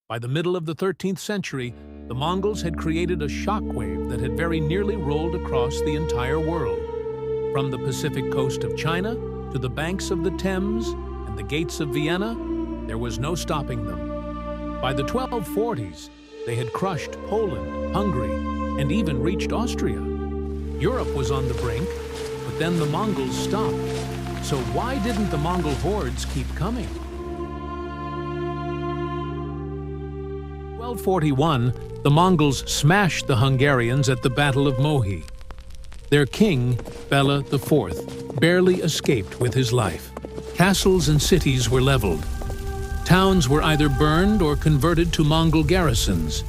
By the middle of the 13th century, the Mongols had created a shockwave that had very nearly rolled across the entire world. From the Pacific coast of China to the banks of the Thames and the gates of Vienna, there was no stopping them. By the 1240s, they had crushed Poland, Hungary, and even reached Austria. Europe was on the brink, but then the Mongols stopped. So why didn't the Mongol hordes keep coming? 1241, the Mongols smashed the Hungarians at the Battle of Mohi. Their king, Bela IV, barely escaped with his life. Castles and cities were leveled. Towns were either burned or converted to Mongol garrisons.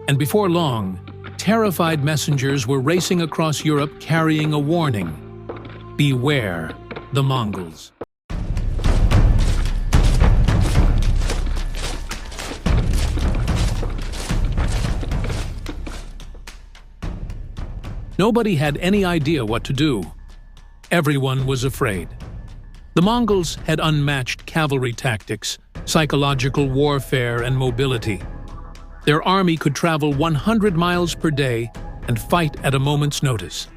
And before long, terrified messengers were racing across Europe carrying a warning: beware the Mongols. Nobody had any idea what to do. Everyone was afraid. The Mongols had unmatched cavalry tactics, psychological warfare, and mobility. Their army could travel 100 miles per day and fight at a moment's notice.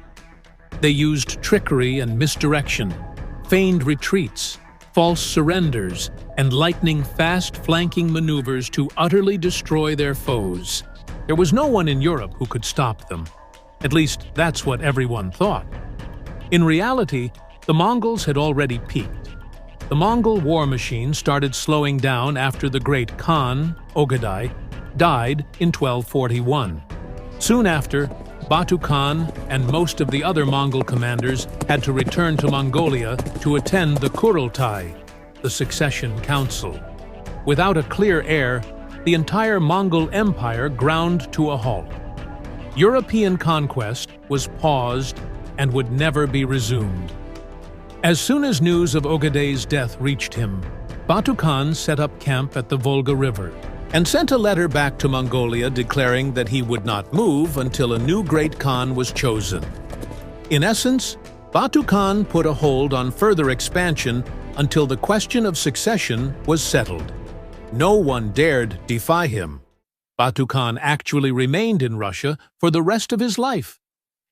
They used trickery and misdirection, feigned retreats, false surrenders, and lightning-fast flanking maneuvers to utterly destroy their foes. There was no one in Europe who could stop them. At least, that's what everyone thought. In reality, the Mongols had already peaked. The Mongol war machine started slowing down after the great Khan, Ögedei, died in 1241. Soon after, Batu Khan and most of the other Mongol commanders had to return to Mongolia to attend the Kurultai, the succession council. Without a clear heir, the entire Mongol Empire ground to a halt. European conquest was paused and would never be resumed. As soon as news of Ögedei's death reached him, Batu Khan set up camp at the Volga River and sent a letter back to Mongolia declaring that he would not move until a new great Khan was chosen. In essence, Batu Khan put a hold on further expansion until the question of succession was settled. No one dared defy him. Batu Khan actually remained in Russia for the rest of his life,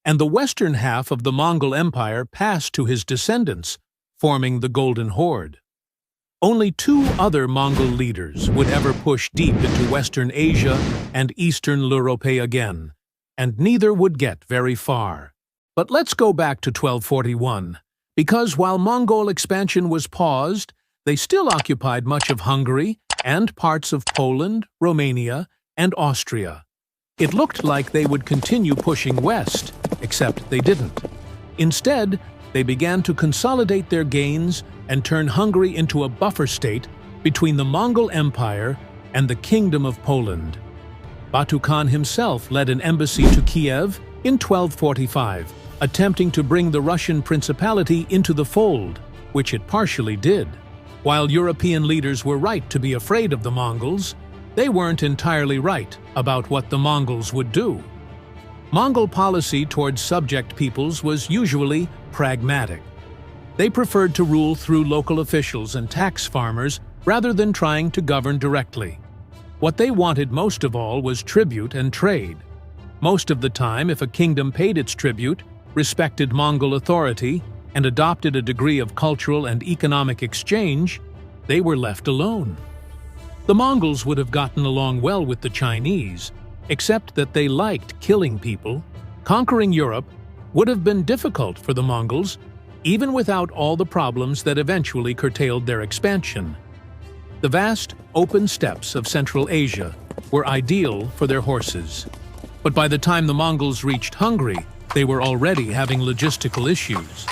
and the western half of the Mongol Empire passed to his descendants, forming the Golden Horde. Only two other Mongol leaders would ever push deep into Western Asia and Eastern Europe again, and neither would get very far. But let's go back to 1241, because while Mongol expansion was paused, they still occupied much of Hungary and parts of Poland, Romania, and Austria. It looked like they would continue pushing west, except they didn't. Instead, they began to consolidate their gains and turn Hungary into a buffer state between the Mongol Empire and the Kingdom of Poland. Batu Khan himself led an embassy to Kiev in 1245, attempting to bring the Russian Principality into the fold, which it partially did. While European leaders were right to be afraid of the Mongols, they weren't entirely right about what the Mongols would do. Mongol policy towards subject peoples was usually pragmatic. They preferred to rule through local officials and tax farmers rather than trying to govern directly. What they wanted most of all was tribute and trade. Most of the time, if a kingdom paid its tribute, respected Mongol authority, and adopted a degree of cultural and economic exchange, they were left alone. The Mongols would have gotten along well with the Chinese, except that they liked killing people. Conquering Europe would have been difficult for the Mongols, even without all the problems that eventually curtailed their expansion. The vast, open steppes of Central Asia were ideal for their horses. But by the time the Mongols reached Hungary, they were already having logistical issues.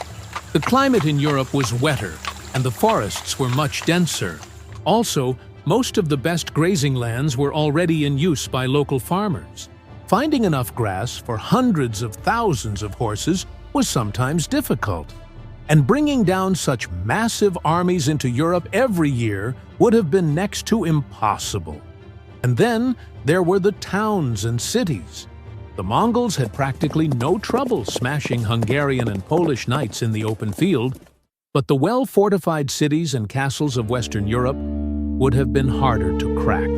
The climate in Europe was wetter, and the forests were much denser. Also, most of the best grazing lands were already in use by local farmers. Finding enough grass for hundreds of thousands of horses was sometimes difficult. And bringing down such massive armies into Europe every year would have been next to impossible. And then there were the towns and cities. The Mongols had practically no trouble smashing Hungarian and Polish knights in the open field, but the well-fortified cities and castles of Western Europe would have been harder to crack.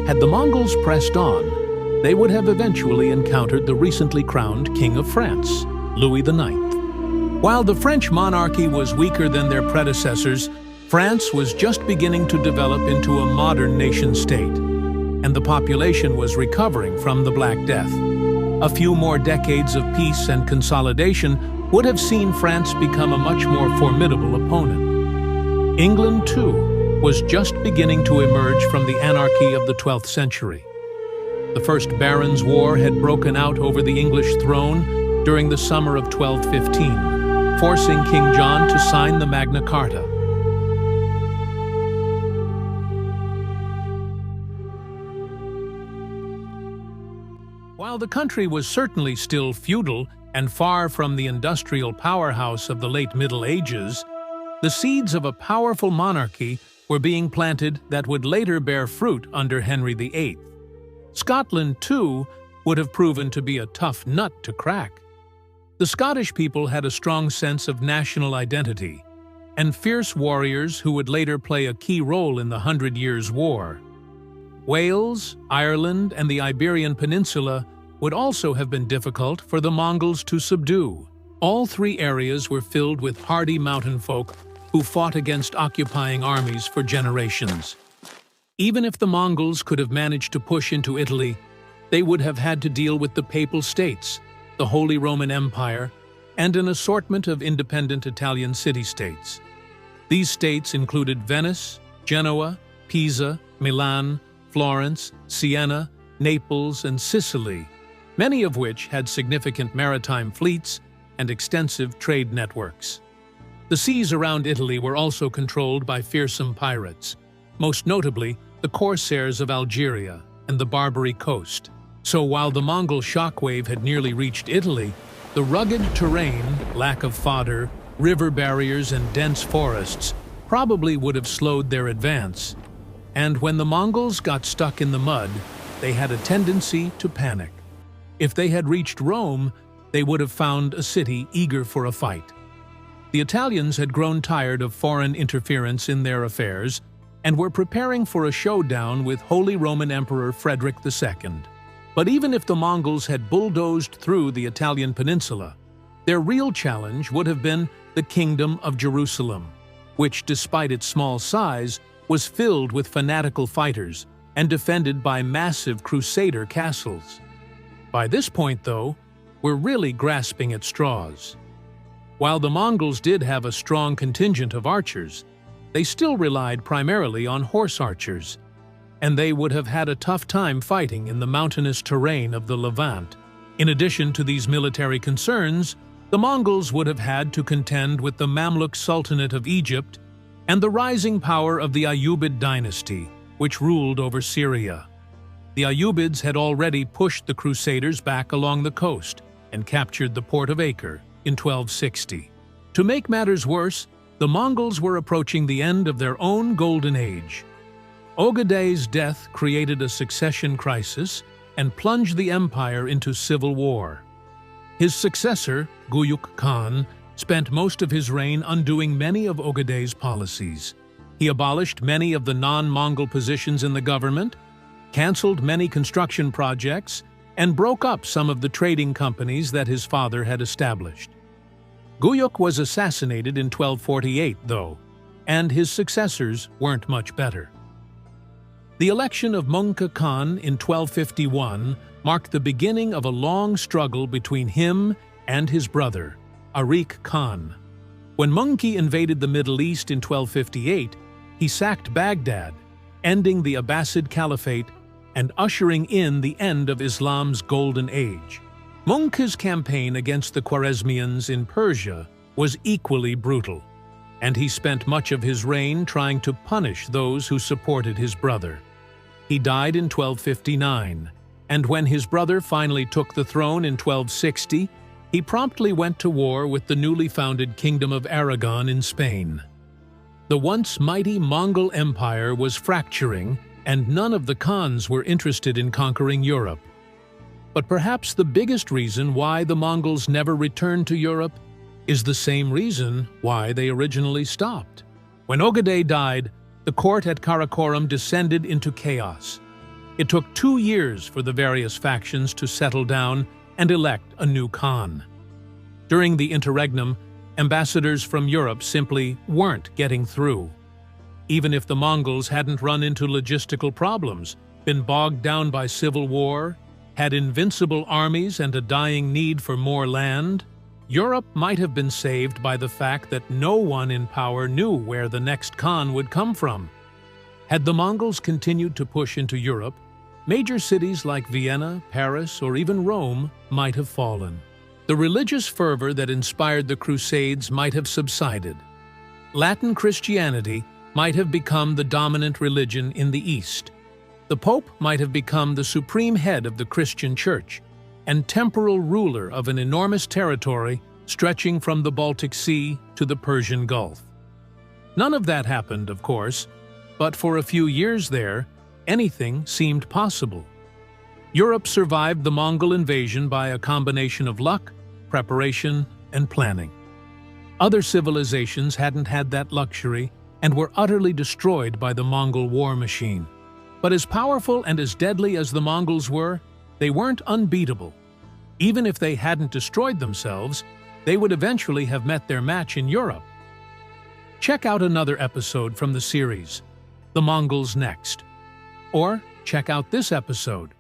Had the Mongols pressed on, they would have eventually encountered the recently crowned King of France, Louis IX. While the French monarchy was weaker than their predecessors, France was just beginning to develop into a modern nation-state, and the population was recovering from the Black Death. A few more decades of peace and consolidation would have seen France become a much more formidable opponent. England, too, was just beginning to emerge from the anarchy of the 12th century. The First Barons' War had broken out over the English throne during the summer of 1215, forcing King John to sign the Magna Carta. While the country was certainly still feudal and far from the industrial powerhouse of the late Middle Ages, the seeds of a powerful monarchy were being planted that would later bear fruit under Henry VIII. Scotland, too, would have proven to be a tough nut to crack. The Scottish people had a strong sense of national identity, and fierce warriors who would later play a key role in the 100 Years' War. Wales, Ireland, and the Iberian Peninsula would also have been difficult for the Mongols to subdue. All three areas were filled with hardy mountain folk who fought against occupying armies for generations. Even if the Mongols could have managed to push into Italy, they would have had to deal with the Papal States, the Holy Roman Empire, and an assortment of independent Italian city-states. These states included Venice, Genoa, Pisa, Milan, Florence, Siena, Naples, and Sicily, many of which had significant maritime fleets and extensive trade networks. The seas around Italy were also controlled by fearsome pirates, most notably the corsairs of Algeria and the Barbary coast. So while the Mongol shockwave had nearly reached Italy, the rugged terrain, lack of fodder, river barriers, and dense forests probably would have slowed their advance. And when the Mongols got stuck in the mud, they had a tendency to panic. If they had reached Rome, they would have found a city eager for a fight. The Italians had grown tired of foreign interference in their affairs and were preparing for a showdown with Holy Roman Emperor Frederick II. But even if the Mongols had bulldozed through the Italian peninsula, their real challenge would have been the Kingdom of Jerusalem, which, despite its small size, was filled with fanatical fighters and defended by massive crusader castles. By this point, though, we're really grasping at straws. While the Mongols did have a strong contingent of archers, they still relied primarily on horse archers, and they would have had a tough time fighting in the mountainous terrain of the Levant. In addition to these military concerns, the Mongols would have had to contend with the Mamluk Sultanate of Egypt and the rising power of the Ayyubid dynasty, which ruled over Syria. The Ayyubids had already pushed the Crusaders back along the coast and captured the port of Acre in 1260. To make matters worse, the Mongols were approaching the end of their own golden age. Ögedei's death created a succession crisis and plunged the empire into civil war. His successor, Ögedei Khan, spent most of his reign undoing many of Ögedei's policies. He abolished many of the non-Mongol positions in the government, cancelled many construction projects, and broke up some of the trading companies that his father had established. Ögedei was assassinated in 1248, though, and his successors weren't much better. The election of Batu Khan in 1251 marked the beginning of a long struggle between him and his brother, Ögedei Khan. When Batu invaded the Middle East in 1258, he sacked Baghdad, ending the Abbasid Caliphate and ushering in the end of Islam's Golden Age. Batu's campaign against the Khwarezmians in Persia was equally brutal, and he spent much of his reign trying to punish those who supported his brother. He died in 1259, and when his brother finally took the throne in 1260, he promptly went to war with the newly founded Kingdom of Aragon in Spain. The once mighty Mongol Empire was fracturing, and none of the Khans were interested in conquering Europe. But perhaps the biggest reason why the Mongols never returned to Europe is the same reason why they originally stopped. When Ögedei died, the court at Karakorum descended into chaos. It took 2 years for the various factions to settle down and elect a new Khan. During the interregnum, ambassadors from Europe simply weren't getting through. Even if the Mongols hadn't run into logistical problems, been bogged down by civil war, had invincible armies and a dying need for more land, Europe might have been saved by the fact that no one in power knew where the next Khan would come from. Had the Mongols continued to push into Europe, major cities like Vienna, Paris, or even Rome might have fallen. The religious fervor that inspired the Crusades might have subsided. Latin Christianity might have become the dominant religion in the East. The Pope might have become the supreme head of the Christian Church and temporal ruler of an enormous territory stretching from the Baltic Sea to the Persian Gulf. None of that happened, of course, but for a few years there, anything seemed possible. Europe survived the Mongol invasion by a combination of luck, preparation, and planning. Other civilizations hadn't had that luxury and were utterly destroyed by the Mongol war machine. But as powerful and as deadly as the Mongols were, they weren't unbeatable. Even if they hadn't destroyed themselves, they would eventually have met their match in Europe. Check out another episode from the series, The Mongols Next. Or check out this episode,